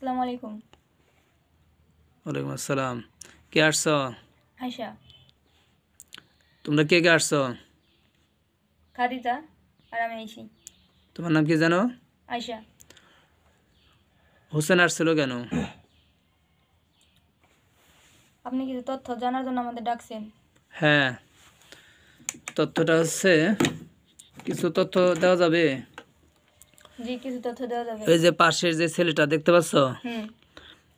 আসসালামু আলাইকুম। ওয়ালাইকুম আসসালাম। কে আসছো? আয়শা। তোমরা কে কে আসছো? খাদিজা আর আমি আইছি। তোমার নাম কি জানো? আয়শা। হোসেন আসছিল কেন? আপনি কিছু তথ্য জানার জন্য আমাদের ডাকছেন? হ্যাঁ, তথ্যটা হচ্ছে কিছু তথ্য দেওয়া যাবে। জি, কিছু তথ্য দেওয়া যাবে। ওই যে পাশের যে ছেলেটা দেখতে পাচ্ছ, হুম।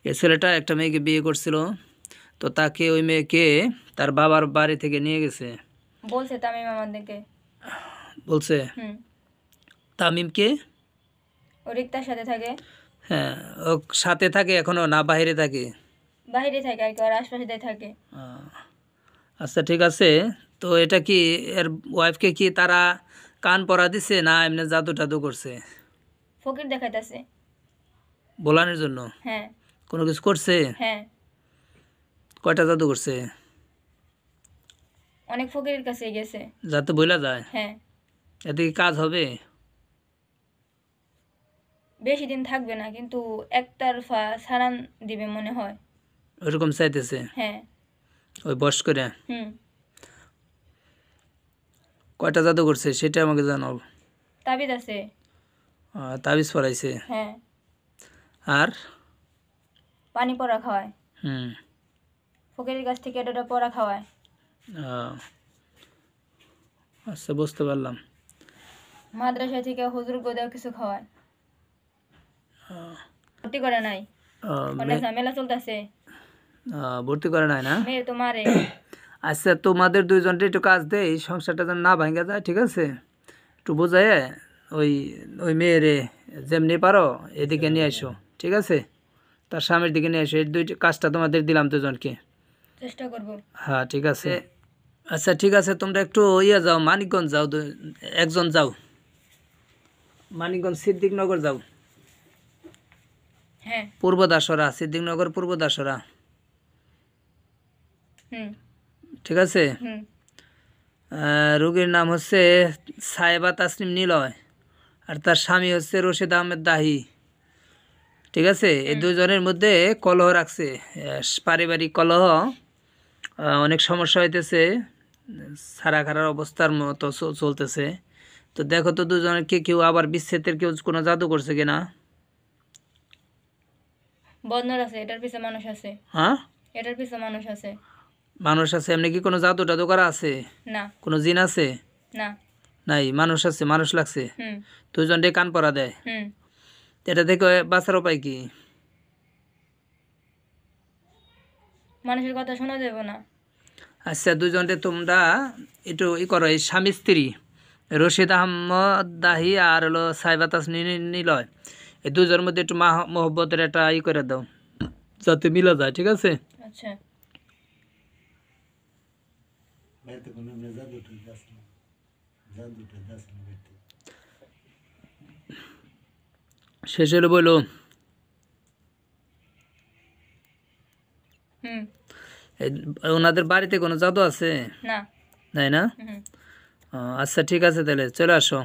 এই ছেলেটা একটা মেয়েকে বিয়ে করছিল, তো তাকে ওই মেয়েকে তার বাবার বাড়ি থেকে নিয়ে গেছে। বলছে তামিম আমাদেরকে। বলছে হুম। তামিমকে? ও রিক্তার সাথে থাকে। হ্যাঁ, ও সাথে থাকে এখনো না বাইরে থাকে? বাইরে থাকে আর কি, আর আশপাশে থাকে। আচ্ছা ঠিক আছে। তো এটা কি এর ওয়াইফকে কি তারা কান পরা দিছে না এমনি জাদু টাদু করছে ফকির দেখাইতেছে। বোলানোর জন্য? হ্যাঁ। কোনো কিছু করছে? হ্যাঁ। কয়টা জাদু করছে? অনেক ফকিরের কাছে গেছে। যাতে বইলা যায়? হ্যাঁ। এতে কি কাজ হবে? বেশি দিন থাকবে না, কিন্তু একতরফা সারান দিবে মনে হয়। ওইরকম চাইতেছে? হ্যাঁ। ওই বস করে হুম। কয়টা জাদু করছে সেটা আমাকে জানাও। তাবিজ আছে। তাবিজ পরাইছে? হ্যাঁ। আর? পানি পড়া খাওয়ায়। হুম। ফকিরের কাছ থেকে এটা পড়া খাওয়ায়। আহ, আচ্ছা বুঝতে পারলাম। মাদ্রাসা থেকে হুজুর গোদাও কিছু খাওয়ায়। ভর্তি করে নাই, অনেক ঝামেলা চলতেছে। ভর্তি করে নাই না? মেয়ে তো মারে। আচ্ছা তোমাদের দুইজনটা একটু কাজ দেয়, এই সংসারটা যেন না ভাঙা যায়, ঠিক আছে? একটু বোঝায় ওই ওই মেয়েরে যেমনি পারো এদিকে নিয়ে আসো, ঠিক আছে? তার স্বামীর দিকে নিয়ে আসো, এই দুইটা কাজটা তোমাদের দিলাম দুজনকে। চেষ্টা করব। হ্যাঁ ঠিক আছে। আচ্ছা ঠিক আছে, তোমরা একটু যাও, মানিকগঞ্জ যাও, একজন যাও, মানিকগঞ্জ সিদ্দিকনগর যাও। হ্যাঁ। পূর্ব দাসরা, সিদ্দিকনগর পূর্ব দাসরা। হুম। ঠিক আছে। হুম। রোগীর নাম হচ্ছে সাহেবা তাসনিম নিলয়, আর তার স্বামী হচ্ছে রশিদ আহমেদ দাহি। ঠিক আছে, এই দুজনের মধ্যে কলহ রাখছে, পারিবারিক কলহ। অনেক সমস্যা হইতেছে, সারা খারার অবস্থার মতো চলতেছে। তো দেখো তো দুজনের কেউ আবার বিচ্ছেদের কেউ কোনো জাদু করছে কিনা। বদনর আছে, এটার পিছে মানুষ আছে। হ্যাঁ, এটার পিছে মানুষ আছে। মানুষ আছে? এমনি কি কোনো জাদু টাদু করা আছে? না। কোনো জিন আছে? না। নাই, মানুষ আছে, মানুষ লাগছে। হুম। দুজনকে কান পরা দেয়। হুম। এটা থেকে বাঁচার উপায় কি? মানুষের কথা শোনা যাবে না। আচ্ছা দুজনকে তোমরা একটু করো, এই স্বামী স্ত্রী রশিদ আহমদ দাহি আর হলো সাইবা তাসনিম নিলয়, এই দুজনের মধ্যে একটু মহব্বতের একটা করে দাও, যাতে মিলা যায়, ঠিক আছে? আচ্ছা। শেষ হলো বলো। হুম। ওনাদের বাড়িতে কোনো জাদু আছে? না। তাই না? হুম। আচ্ছা ঠিক আছে, তাহলে চলে আসো।